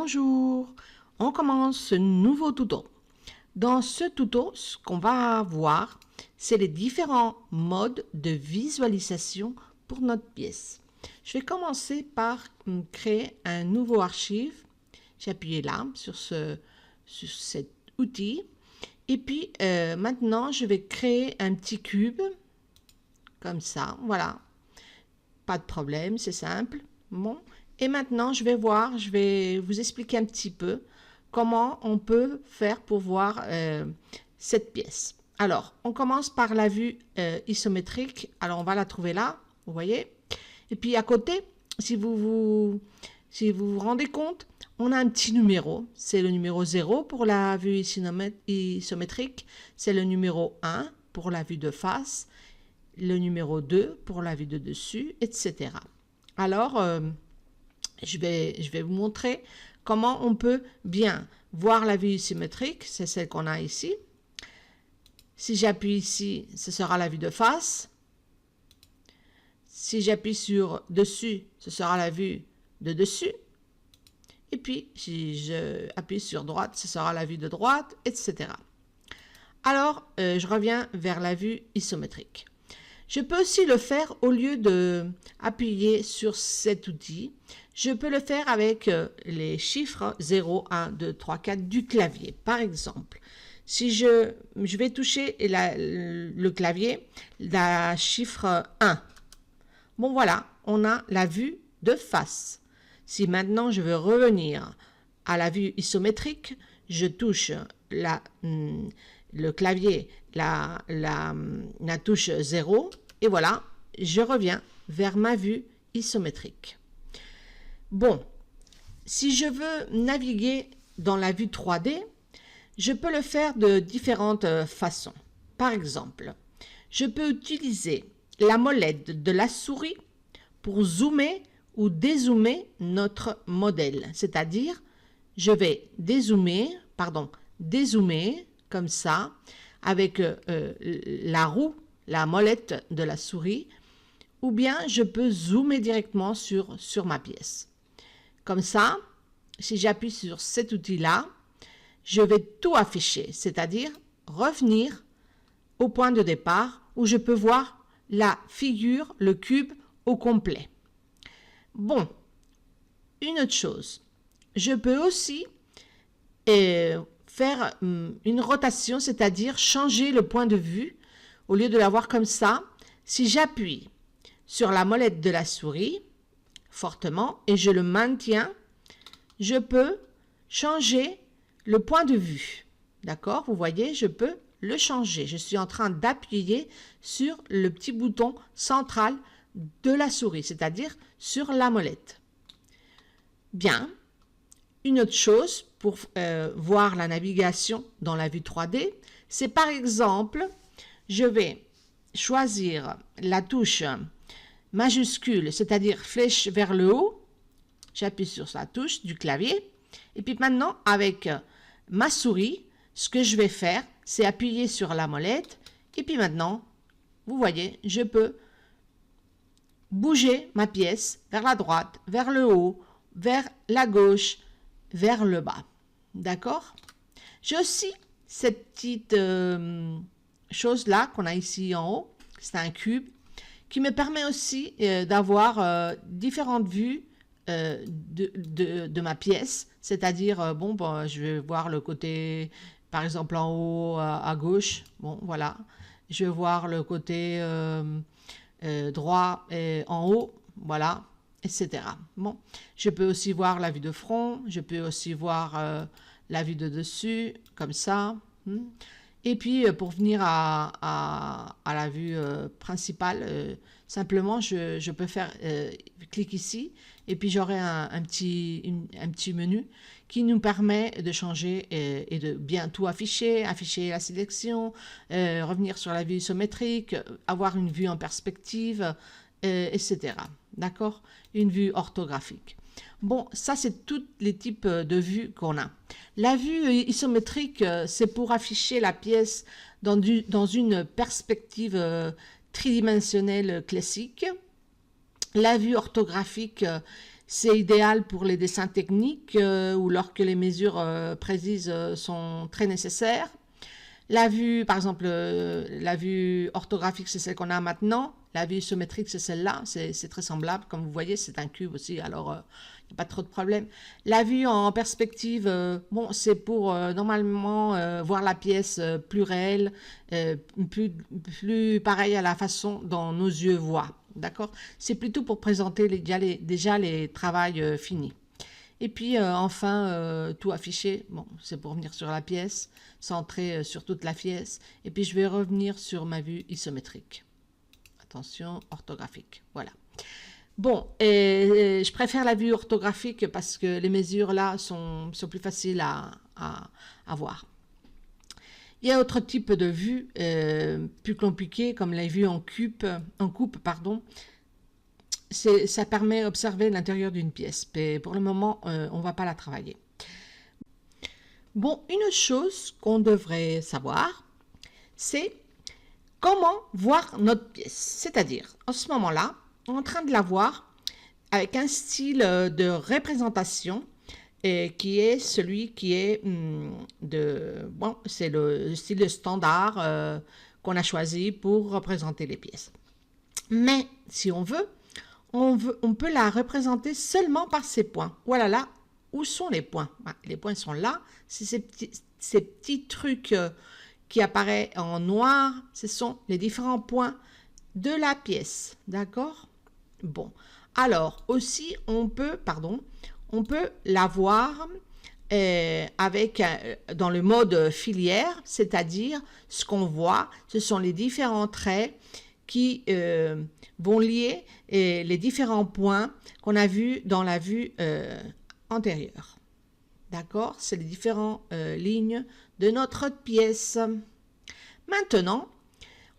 Bonjour, on commence ce nouveau tuto. Dans ce tuto, ce qu'on va voir, c'est les différents modes de visualisation pour notre pièce. Je vais commencer par créer un nouveau archive. J'ai appuyé là sur cet outil. Et puis maintenant, je vais créer un petit cube, comme ça, voilà. Pas de problème, c'est simple. Bon. Et maintenant, je vais vous expliquer un petit peu comment on peut faire pour voir cette pièce. Alors, on commence par la vue isométrique. Alors, on va la trouver là, vous voyez. Et puis, à côté, si vous vous rendez compte, on a un petit numéro. C'est le numéro 0 pour la vue isométrique. C'est le numéro 1 pour la vue de face. Le numéro 2 pour la vue de dessus, etc. Alors, je vais vous montrer comment on peut bien voir la vue symétrique, c'est celle qu'on a ici. Si j'appuie ici, ce sera la vue de face. Si j'appuie sur dessus, ce sera la vue de dessus. Et puis, si j'appuie sur droite, ce sera la vue de droite, etc. Alors, je reviens vers la vue isométrique. Je peux aussi le faire au lieu d'appuyer sur cet outil. Je peux le faire avec les chiffres 0, 1, 2, 3, 4 du clavier. Par exemple, si je vais toucher le clavier, la chiffre 1. Bon voilà, on a la vue de face. Si maintenant je veux revenir à la vue isométrique, je touche le clavier, la touche 0, et voilà, je reviens vers ma vue isométrique. Bon, si je veux naviguer dans la vue 3D, je peux le faire de différentes façons. Par exemple, je peux utiliser la molette de la souris pour zoomer ou dézoomer notre modèle. C'est-à-dire, je vais dézoomer comme ça, avec la roue, la molette de la souris, ou bien je peux zoomer directement sur ma pièce. Comme ça, si j'appuie sur cet outil-là, je vais tout afficher, c'est-à-dire revenir au point de départ où je peux voir la figure, le cube au complet. Bon, une autre chose, je peux aussi faire une rotation, c'est-à-dire changer le point de vue. Au lieu de l'avoir comme ça, si j'appuie sur la molette de la souris fortement et je le maintiens, je peux changer le point de vue. D'accord? Vous voyez, je peux le changer. Je suis en train d'appuyer sur le petit bouton central de la souris, c'est-à-dire sur la molette. Bien. Une autre chose pour voir la navigation dans la vue 3D, c'est par exemple, je vais choisir la touche majuscule, c'est-à-dire flèche vers le haut. J'appuie sur la touche du clavier. Et puis maintenant, avec ma souris, ce que je vais faire, c'est appuyer sur la molette. Et puis maintenant, vous voyez, je peux bouger ma pièce vers la droite, vers le haut, vers la gauche, vers le bas. D'accord? J'ai aussi cette petite chose-là qu'on a ici en haut. C'est un cube qui me permet aussi d'avoir différentes vues de ma pièce. C'est-à-dire, je vais voir le côté, par exemple, en haut à gauche. Bon, voilà. Je vais voir le côté droit en haut. Voilà. Etc. Bon, je peux aussi voir la vue de front, je peux aussi voir la vue de dessus, comme ça. Et puis, pour venir à la vue principale, simplement, je peux faire clic ici, et puis j'aurai un petit menu qui nous permet de changer et de bien tout afficher la sélection, revenir sur la vue isométrique, avoir une vue en perspective, etc. D'accord? Une vue orthographique. Bon, ça, c'est tous les types de vues qu'on a. La vue isométrique, c'est pour afficher la pièce dans une perspective tridimensionnelle classique. La vue orthographique, C'est idéal pour les dessins techniques ou lorsque les mesures précises sont très nécessaires. La vue, par exemple, la vue orthographique, c'est celle qu'on a maintenant. La vue isométrique, c'est celle-là. C'est très semblable. Comme vous voyez, c'est un cube aussi, alors il n'y a pas trop de problème. La vue en perspective, bon, c'est pour normalement voir la pièce plus réelle, plus pareil à la façon dont nos yeux voient. D'accord? C'est plutôt pour présenter déjà les travaux finis. Et puis enfin, tout affiché, bon, c'est pour venir sur la pièce, centrer sur toute la pièce. Et puis je vais revenir sur ma vue isométrique. Attention, orthographique, voilà. Bon, et je préfère la vue orthographique parce que les mesures là sont plus faciles à voir. Il y a autre type de vues plus compliquées, comme les vues en coupe, pardon. Ça permet d'observer l'intérieur d'une pièce. Mais pour le moment, on ne va pas la travailler. Bon, une chose qu'on devrait savoir, c'est comment voir notre pièce. C'est-à-dire, en ce moment-là, on est en train de la voir avec un style de représentation qui est celui qui est bon, c'est le style standard qu'on a choisi pour représenter les pièces. Mais si on veut, on peut la représenter seulement par ces points. Voilà là, où sont les points? Les points sont là, c'est ces petits trucs qui apparaissent en noir, ce sont les différents points de la pièce, d'accord? Bon, alors aussi on peut la voir avec dans le mode filière, c'est-à-dire ce qu'on voit, ce sont les différents traits qui vont lier les différents points qu'on a vus dans la vue antérieure. D'accord? C'est les différentes lignes de notre pièce. Maintenant,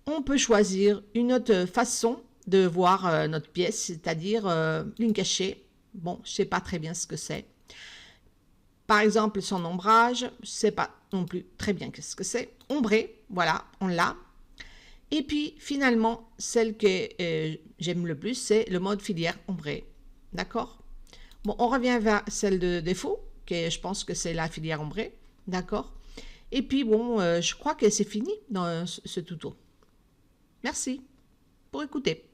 on peut choisir une autre façon de voir notre pièce, c'est-à-dire ligne cachée. Bon, je ne sais pas très bien ce que c'est. Par exemple, son ombrage, je ne sais pas non plus très bien ce que c'est. Ombré, voilà, on l'a. Et puis, finalement, celle que j'aime le plus, c'est le mode filière ombré. D'accord? Bon, on revient vers celle de défaut, que je pense que c'est la filière ombré. D'accord? Et puis, bon, je crois que c'est fini dans ce tuto. Merci pour écouter.